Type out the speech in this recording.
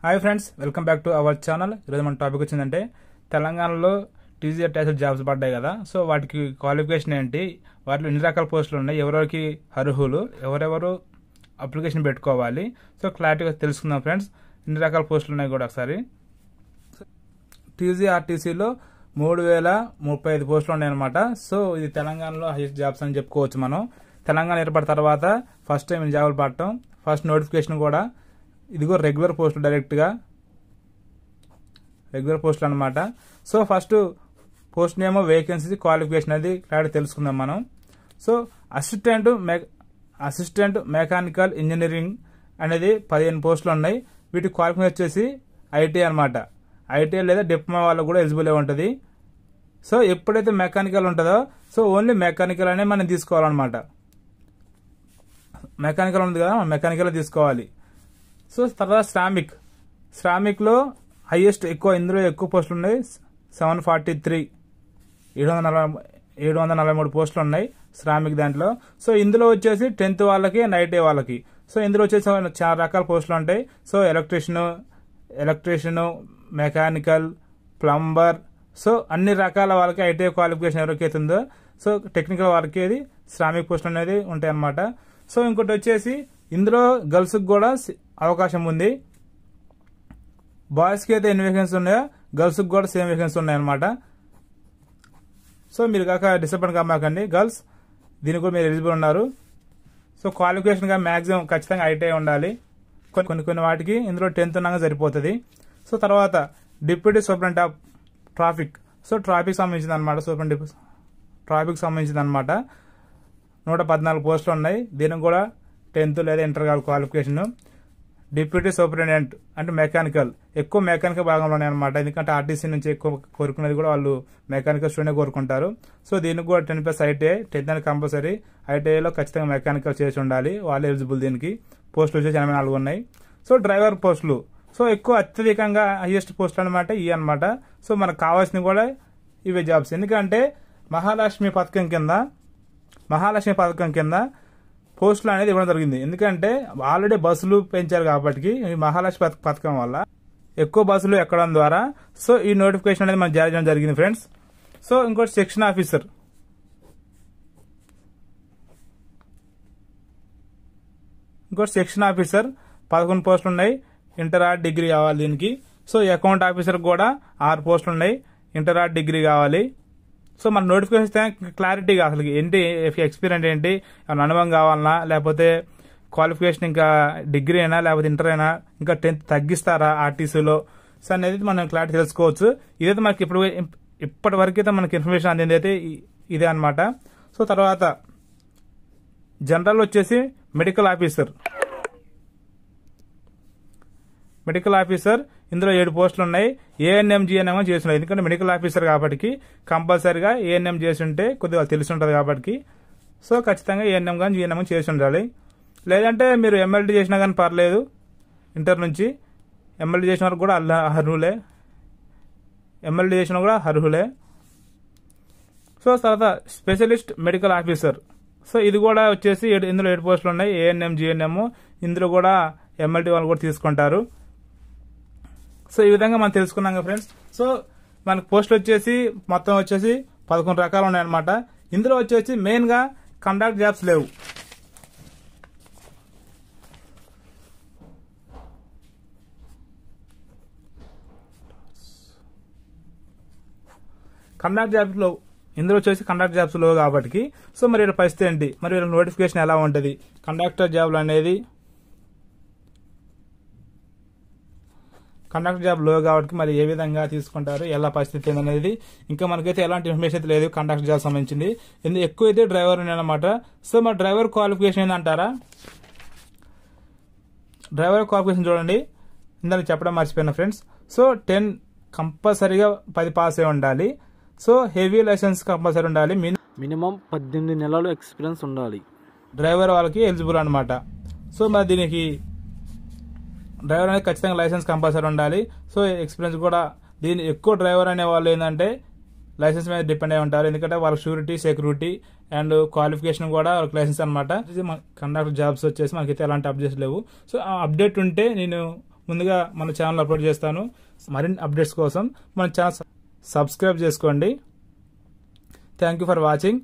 Hi friends, welcome back to our channel. ఈరోజు మన topic వచ్చిందంటే తెలంగాణలో టీజీ అటాచ్డ్ జాబ్స్ పడ్డాయి కదా. సో వాటికి క్వాలిఫికేషన్ ఏంటి, వాటిలో ఎన్ని రకాల పోస్టులు ఉన్నాయి, ఎవరెవరికి అర్హులు, ఎవరెవరు అప్లికేషన్ పెట్టుకోవాలి, సో క్లారిటీగా తెలుసుకుందాం ఫ్రెండ్స్. ఎన్ని రకాల పోస్టులు ఉన్నాయి కూడా ఒకసారి. టీజీఆర్టీసీలో 3035 పోస్టులు ఉన్నాయన్నమాట. సో ఇది తెలంగాణలో హైయెస్ట్ జాబ్స్ అని చెప్పుకోవచ్చు మనం. తెలంగాణ ఏర్పడిన తర్వాత ఫస్ట్ టైం జాబులు పడటం, ఫస్ట్ నోటిఫికేషన్ కూడా ఇదిగో రెగ్యులర్ పోస్టులు, రెగ్యులర్ పోస్టులు అనమాట. సో ఫస్ట్ పోస్ట్ నేమో, వేకెన్సీ, క్వాలిఫికేషన్ అది క్లారిటీ తెలుసుకుందాం మనం. సో అసిస్టెంట్ మెకానికల్ ఇంజనీరింగ్ అనేది 15 పోస్టులు ఉన్నాయి. వీటి క్వాలిఫికేషన్ వచ్చేసి ఐటీఐ అనమాట. ఐటీఐ లేదా డిప్లొమా వాళ్ళకు కూడా ఎలిజిబుల్ ఉంటుంది. సో ఎప్పుడైతే మెకానికల్ ఉంటుందో సో ఓన్లీ మెకానికల్ అనే మనం తీసుకోవాలన్నమాట. మెకానికల్ ఉంది కదా, మెకానికల్ తీసుకోవాలి. సో తర్వాత శ్రామిక్లో హైయెస్ట్ ఇందులో ఎక్కువ పోస్టులు ఉన్నాయి. 743 పోస్టులు ఉన్నాయి శ్రామిక్ దాంట్లో. సో ఇందులో వచ్చేసి 10th వాళ్ళకి అండ్ ఐటీఐ వాళ్ళకి. సో ఇందులో వచ్చేసి చాలా రకాల పోస్టులు ఉంటాయి. So electrician, mechanical, plumber, so అన్ని రకాల వాళ్ళకి ఐటీఐ క్వాలిఫికేషన్ ఎవరికైతే ఉందో సో టెక్నికల్ వాళ్ళకి అది శ్రామిక్ పోస్టులు అనేది ఉంటాయి అన్నమాట. సో ఇంకోటి వచ్చేసి ఇందులో గర్ల్స్కి కూడా అవకాశం ఉంది. బాయ్స్కి అయితే ఎన్ని వేకెన్సీ ఉన్నాయో గర్ల్స్కి కూడా సేమ్ వేకెన్సీ ఉన్నాయన్నమాట. సో మీరు కాక డిసప్పాయింట్ కామాకండి, గర్ల్స్ దీనికి కూడా మీరు ఎలిజిబుల్ ఉన్నారు. సో క్వాలిఫికేషన్గా మ్యాక్సిమం ఖచ్చితంగా ఐటీఐ ఉండాలి. కొన్ని వాటికి ఇందులో 10th ఉన్నాగా సరిపోతుంది. సో తర్వాత deputy superintendent of traffic. So traffic సంబంధించింది అనమాట. ట్రాఫిక్ సంబంధించింది అనమాట. 114 పోస్టులు ఉన్నాయి. దీనికి కూడా 10th లేదా ఇంటర్ క్వాలిఫికేషన్. డిప్యూటీ సూపరింటెండెంట్ అంటే మెకానికల్, ఎక్కువ మెకానికల్ భాగంలో ఉన్నాయన్నమాట. ఎందుకంటే ఆర్టీసీ నుంచి ఎక్కువ కోరుకునేది కూడా వాళ్ళు మెకానికల్ స్టూడెంట్ కోరుకుంటారు. సో దీనికి కూడా 10+ ఐటీఐ, 10th అని కంపల్సరీ. ఐటీఐలో ఖచ్చితంగా మెకానికల్ చేసి ఉండాలి, వాళ్ళు ఎలిజిబుల్. దీనికి పోస్టులు వచ్చేసి 84 ఉన్నాయి. సో డ్రైవర్ పోస్టులు, సో ఎక్కువ అత్యధికంగా హైయెస్ట్ పోస్టులు అనమాట ఇవి అనమాట. సో మనకు కావాల్సినవి కూడా ఇవే జాబ్స్. ఎందుకంటే మహాలక్ష్మి పథకం కింద పోస్టులు అనేది ఇవ్వడం జరిగింది. ఎందుకంటే ఆల్రెడీ బస్సులు పెంచారు కాబట్టి ఈ మహాలక్ష్మి పథకం వల్ల ఎక్కువ బస్సులు ఎక్కడం ద్వారా సో ఈ నోటిఫికేషన్ అనేది మనకు జారీ చేయడం జరిగింది ఫ్రెండ్స్. సో ఇంకోటి సెక్షన్ ఆఫీసర్ 11 పోస్టులు ఉన్నాయి. ఇంటర్ ఆర్ డిగ్రీ కావాలి దీనికి. సో అకౌంట్ ఆఫీసర్ కూడా 6 పోస్టులు ఉన్నాయి. ఇంటర్ ఆర్ డిగ్రీ కావాలి. సో మన నోటిఫికేషన్ క్లారిటీగా అసలు ఏంటి, ఎక్స్పీరియన్స్ ఏంటి, అనుభవం కావాలన్నా, లేకపోతే క్వాలిఫికేషన్ ఇంకా డిగ్రీ అయినా లేకపోతే ఇంటర్ అయినా, ఇంకా 10th తగ్గిస్తారా ఆర్టీసీలో, సో అనేది మనం క్లారిటీ తెలుసుకోవచ్చు. ఇదైతే మనకి ఇప్పటి వరకు అయితే మనకి ఇన్ఫర్మేషన్ అందింది అయితే ఇదే అనమాట. సో తర్వాత జనరల్ వచ్చేసి మెడికల్ ఆఫీసర్ ఇందులో 7 పోస్టులు ఉన్నాయి. ఏఎన్ఎం, జిఎన్ఎం చేస్తున్నారు. ఎందుకంటే మెడికల్ ఆఫీసర్ కాబట్టి కంపల్సరీగా ఏఎన్ఎం చేసి ఉంటే కొద్దిగా తెలిసి ఉంటుంది కాబట్టి సో ఖచ్చితంగా ఏఎన్ఎం కానీ జిఎన్ఎం చేసి ఉండాలి. లేదంటే మీరు ఎంఎల్టీ చేసినా కానీ పర్లేదు. ఇంటర్ నుంచి ఎంఎల్టీ చేసిన వరకు కూడా అర్హులే. సో తర్వాత స్పెషలిస్ట్ మెడికల్ ఆఫీసర్. సో ఇది కూడా వచ్చేసి ఇందులో 7 పోస్టులు ఉన్నాయి. ఏఎన్ఎం, జిఎన్ఎం, ఇందులో కూడా ఎంఎల్టీ వాళ్ళు కూడా తీసుకుంటారు. సో ఈ విధంగా మనం తెలుసుకున్నాం ఫ్రెండ్స్. సో మనకు పోస్టులు వచ్చేసి మొత్తం వచ్చేసి 11 రకాలు ఉన్నాయన్నమాట. ఇందులో వచ్చేసి మెయిన్ గా కండక్ట్ జాబ్స్ లేవు. ఇందులో వచ్చేసి కండక్టర్ జాబ్స్ లో కాబట్టి సో మరి వీళ్ళ పరిస్థితి ఏంటి, మరి వీళ్ళ నోటిఫికేషన్ ఎలా ఉంటుంది, కండక్టర్ జాబ్ లో కాబట్టి మరి ఏ విధంగా తీసుకుంటారు, ఎలా పరిస్థితి అనేది ఇంకా మనకైతే ఎలాంటి ఇన్ఫర్మేషన్ అయితే లేదు కండక్టర్ జాబ్ సంబంధించింది. ఎక్కువ అయితే డ్రైవర్ అనమాట. సో మరి డ్రైవర్ క్వాలిఫికేషన్ ఏంటంటారా, డ్రైవర్ క్వాలిఫికేషన్ చూడండి, ఇందాక చెప్పడం మర్చిపోయినా ఫ్రెండ్స్. సో 10 కంపల్సరీగా 10 పాస్ అయి ఉండాలి. సో హెవీ లైసెన్స్ కంపల్సరీ ఉండాలి. మినిమం 18 నెలలు ఎక్స్పీరియన్స్ ఉండాలి. డ్రైవర్ వాళ్ళకి ఎలిజిబుల్ అనమాట. సో మరి దీనికి డ్రైవర్ అనేది ఖచ్చితంగా లైసెన్స్ కంపల్సరీ ఉండాలి. సో ఎక్స్పీరియన్స్ కూడా దీని ఎక్కువ డ్రైవర్ అనే వాళ్ళు ఏంటంటే లైసెన్స్ మీద డిపెండ్ అయి ఉంటారు. ఎందుకంటే వాళ్ళకి షూరిటీ, సెక్యూరిటీ అండ్ క్వాలిఫికేషన్ కూడా వాళ్ళకి లైసెన్స్ అనమాట. కండక్టర్ జాబ్స్ వచ్చేసి మనకైతే ఎలాంటి అప్డేట్స్ లేవు. సో ఆ అప్డేట్ ఉంటే నేను ముందుగా మన ఛానల్ అప్లోడ్ చేస్తాను. మరిన్ని అప్డేట్స్ కోసం మన ఛానల్ సబ్స్క్రైబ్ చేసుకోండి. Thank you for watching.